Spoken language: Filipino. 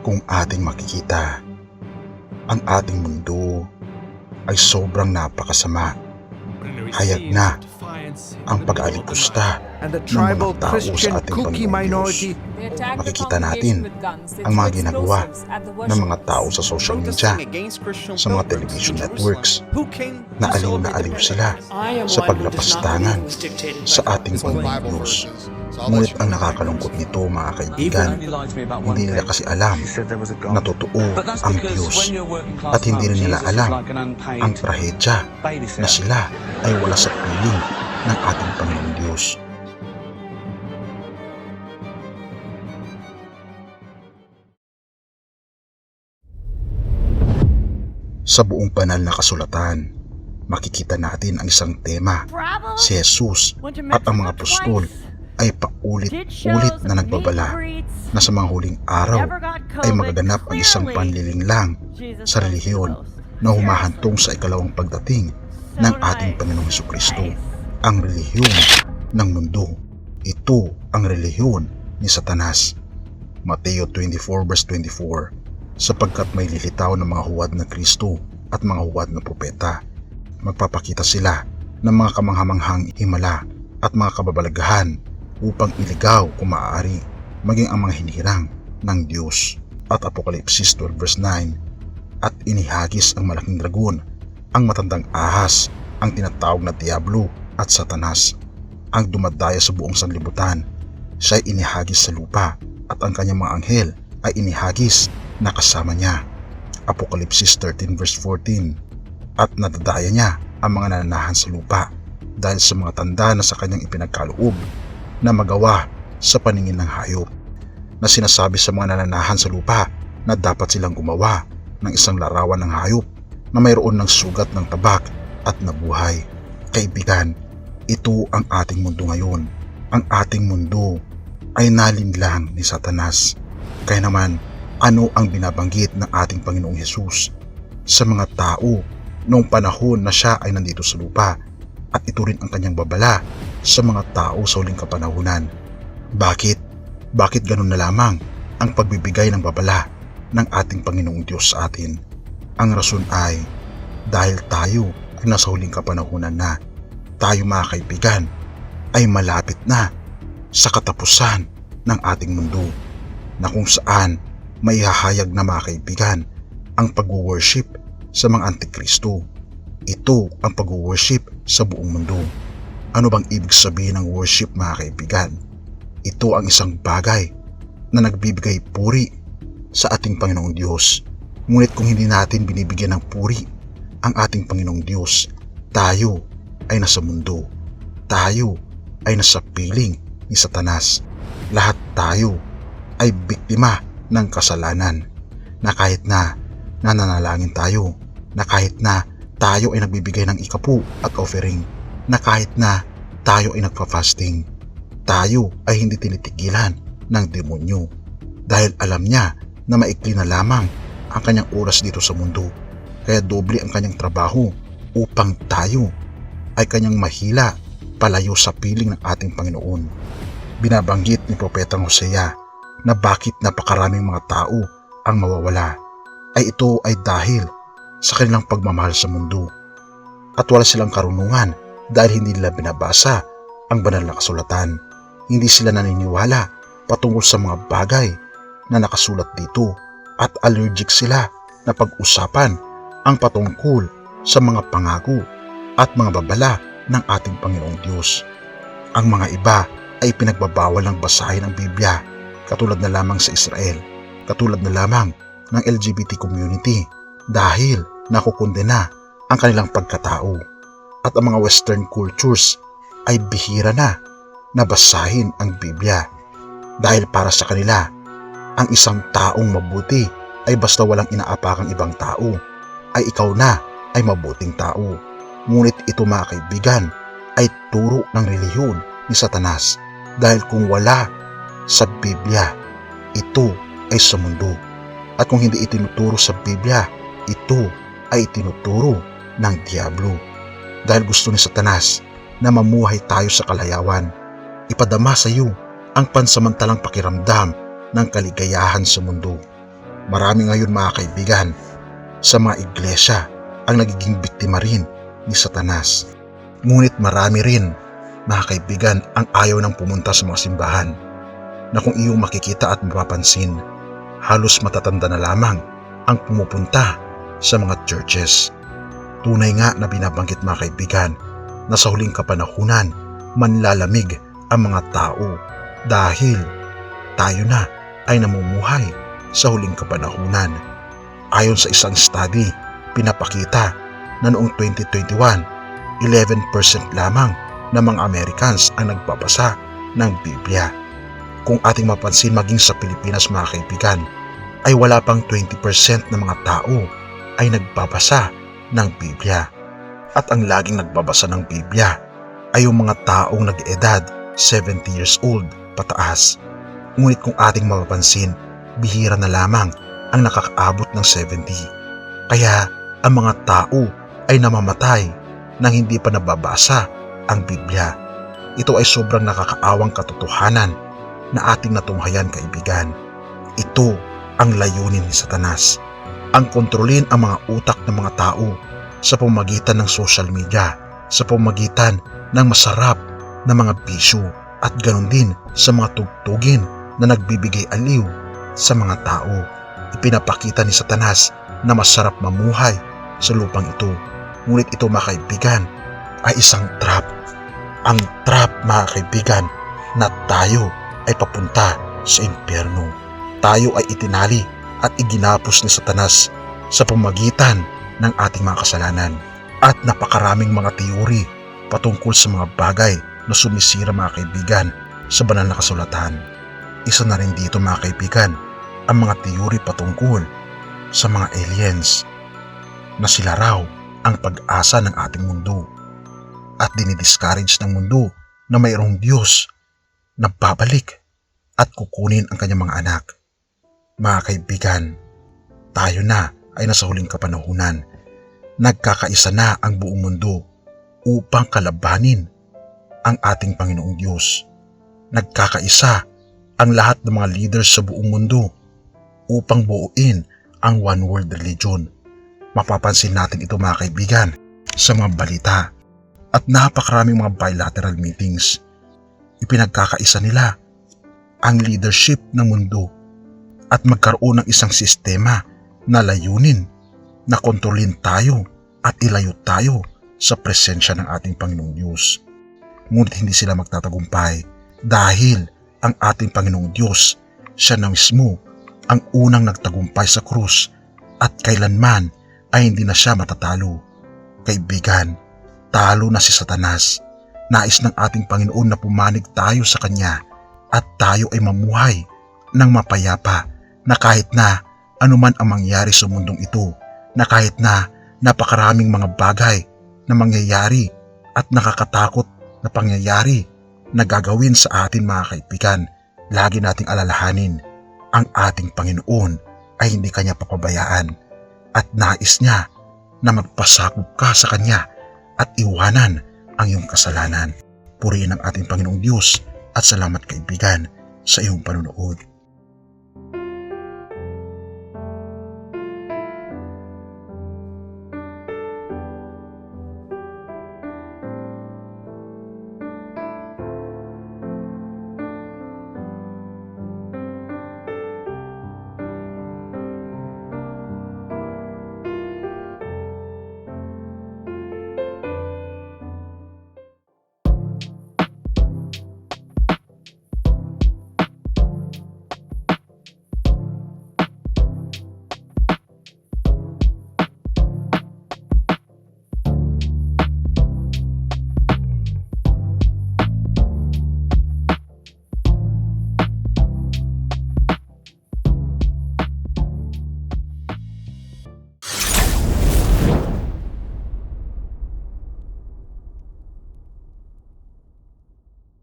Kung ating makikita, ang ating mundo ay sobrang napakasama. Hayag na ang pag-aalipusta ng mga tao sa ating Panginoong Diyos. Makikita natin ang mga ginagawa ng mga tao sa social media, sa mga television networks, na aliw sila sa paglapastangan sa ating Panginoong Diyos. Ngunit ang nakakalungkot nito, mga kaibigan, hindi nila kasi alam na totoo ang Diyos at hindi rin nila alam ang trahedya na sila ay wala sa piling ng ating Panginoong Diyos. Sa buong banal na kasulatan, makikita natin ang isang tema. Si Jesus at ang mga apostol ay paulit-ulit na nagbabala na sa mga huling araw ay magaganap ang isang panlilinglang sa relihiyon na humahantong sa ikalawang pagdating ng ating Panginoong Hesukristo, ang relihiyon ng mundo. Ito ang relihiyon ni Satanas. Mateo 24 verse 24, sapagkat may lilitaw ng mga huwad na Kristo at mga huwad na propeta. Magpapakita sila ng mga kamanghamanghang himala at mga kababalaghan upang iligaw kung maaari maging ang mga hinirang ng Diyos. At Apokalipsis 12 verse 9, at inihagis ang malaking dragon, ang matandang ahas, ang tinatawag na Diablo at Satanas, ang dumadaya sa buong sanlibutan. Siya ay inihagis sa lupa at ang kanyang mga anghel ay inihagis na kasama niya. Apokalipsis 13 verse 14, at nadadaya niya ang mga nananahan sa lupa dahil sa mga tanda na sa kanyang ipinagkaloob na magawa sa paningin ng hayop, na sinasabi sa mga nananahan sa lupa na dapat silang gumawa ng isang larawan ng hayop na mayroon ng sugat ng tabak at nabuhay. Kaibigan, ito ang ating mundo ngayon. Ang ating mundo ay nalinlang ni Satanas. Kaya naman, ano ang binabanggit ng ating Panginoong Hesus sa mga tao noong panahon na siya ay nandito sa lupa, at ito rin ang kanyang babala sa mga tao sa huling kapanahunan? Bakit? Bakit ganun na lamang ang pagbibigay ng babala ng ating Panginoong Diyos sa atin? Ang rason ay dahil tayo ay nasa huling kapanahunan na. Tayo, mga kaibigan, ay malapit na sa katapusan ng ating mundo, na kung saan may hahayag na, mga kaibigan, ang pag-worship sa mga antikristo. Ito ang pag-worship sa buong mundo. Ano bang ibig sabihin ng worship, mga kaibigan? Ito ang isang bagay na nagbibigay puri sa ating Panginoong Diyos. Ngunit kung hindi natin binibigyan ng puri ang ating Panginoong Diyos, tayo ay nasa mundo. Tayo ay nasa piling ni Satanas. Lahat tayo ay biktima ng kasalanan, na kahit na nananalangin tayo, na kahit na tayo ay nagbibigay ng ikapu at offering, na kahit na tayo ay nagpa-fasting, tayo ay hindi tinitigilan ng demonyo dahil alam niya na maikli na lamang ang kanyang oras dito sa mundo, kaya doble ang kanyang trabaho upang tayo ay kanyang mahila palayo sa piling ng ating Panginoon. Binabanggit ni Propetang Hosea na bakit napakaraming mga tao ang mawawala, ay ito ay dahil sa kanilang pagmamahal sa mundo, at wala silang karunungan dahil hindi nila binabasa ang banal na kasulatan. Hindi sila naniniwala patungkol sa mga bagay na nakasulat dito, at allergic sila na pag-usapan ang patungkol sa mga pangako at mga babala ng ating Panginoong Diyos. Ang mga iba ay pinagbabawal ng basahin ang Biblia, katulad na lamang sa Israel, katulad na lamang ng LGBT community, dahil nakukondena ang kanilang pagkatao. At ang mga Western cultures ay bihira na basahin ang Biblia, dahil para sa kanila, ang isang taong mabuti ay basta walang inaapakang ibang tao, ay ikaw na ay mabuting tao. Ngunit ito, mga kaibigan, ay turo ng relihiyon ni Satanas, dahil kung wala sa Biblia, ito ay sa mundo. At kung hindi itinuturo sa Biblia, ito ay itinuturo ng Diablo. Dahil gusto ni Satanas na mamuhay tayo sa kalayawan, ipadama sa iyo ang pansamantalang pakiramdam ng kaligayahan sa mundo. Marami ngayon mga kaibigan sa mga iglesia ang nagiging biktima rin ni Satanas. Ngunit marami rin mga kaibigan ang ayaw ng pumunta sa mga simbahan na kung iyong makikita at mapapansin, halos matatanda na lamang ang pumupunta sa mga churches. Tunay nga na binabanggit mga kaibigan na sa huling kapanahunan manlalamig ang mga tao dahil tayo na ay namumuhay sa huling kapanahunan. Ayon sa isang study, pinapakita na noong 2021, 11% lamang ng mga Americans ang nagbabasa ng Biblia. Kung ating mapansin maging sa Pilipinas mga kaibigan, ay wala pang 20% ng mga tao ay nagbabasa ng Biblia. At ang laging nagbabasa ng Biblia ay yung mga taong nag-edad 70 years old pataas. Ngunit kung ating mapapansin, bihira na lamang ang nakakaabot ng 70. Kaya ang mga tao ay namamatay nang hindi pa nababasa ang Biblia. Ito ay sobrang nakakaawang katotohanan na ating natunghayan kaibigan. Ito ang layunin ni Satanas, ang kontrolin ang mga utak ng mga tao sa pamamagitan ng social media, sa pamamagitan ng masarap na mga bisyo at ganoon din sa mga tugtugin na nagbibigay aliw sa mga tao. Ipinapakita ni Satanas na masarap mamuhay sa lupang ito. Ngunit ito mga kaibigan ay isang trap. Ang trap mga kaibigan na tayo ay papunta sa impyerno. Tayo ay itinali at iginapos ni Satanas sa pamamagitan ng ating mga kasalanan. At napakaraming mga teori patungkol sa mga bagay na sumisira mga kaibigan sa banal na kasulatan. Isa na rin dito mga kaibigan ang mga teori patungkol sa mga aliens na sila raw ang pag-asa ng ating mundo at dinidiscourage ng mundo na mayroong Diyos na babalik at kukunin ang kanyang mga anak. Mga kaibigan, tayo na ay nasa huling kapanahunan. Nagkakaisa na ang buong mundo upang kalabanin ang ating Panginoong Diyos. Nagkakaisa ang lahat ng mga leaders sa buong mundo upang buuin ang one world religion. Mapapansin natin ito mga kaibigan sa mga balita at napakaraming mga bilateral meetings. Ipinagkakaisa nila ang leadership ng mundo at magkaroon ng isang sistema na layunin na kontrolin tayo at ilayo tayo sa presensya ng ating Panginoong Diyos. Ngunit hindi sila magtatagumpay dahil ang ating Panginoong Diyos, siya na mismo ang unang nagtagumpay sa krus at kailanman ay hindi na siya matatalo. Kaibigan, talo na si Satanas. Nais ng ating Panginoon na pumanig tayo sa Kanya at tayo ay mamuhay ng mapayapa na kahit na anuman ang mangyari sa mundong ito, na kahit na napakaraming mga bagay na mangyayari at nakakatakot na pangyayari na gagawin sa atin mga kaibigan, lagi nating alalahanin, ang ating Panginoon ay hindi Kanya papabayaan at nais Niya na magpasakop ka sa Kanya at iwanan ang iyong kasalanan. Purihin ang ating Panginoong Diyos at salamat kaibigan sa iyong panunood.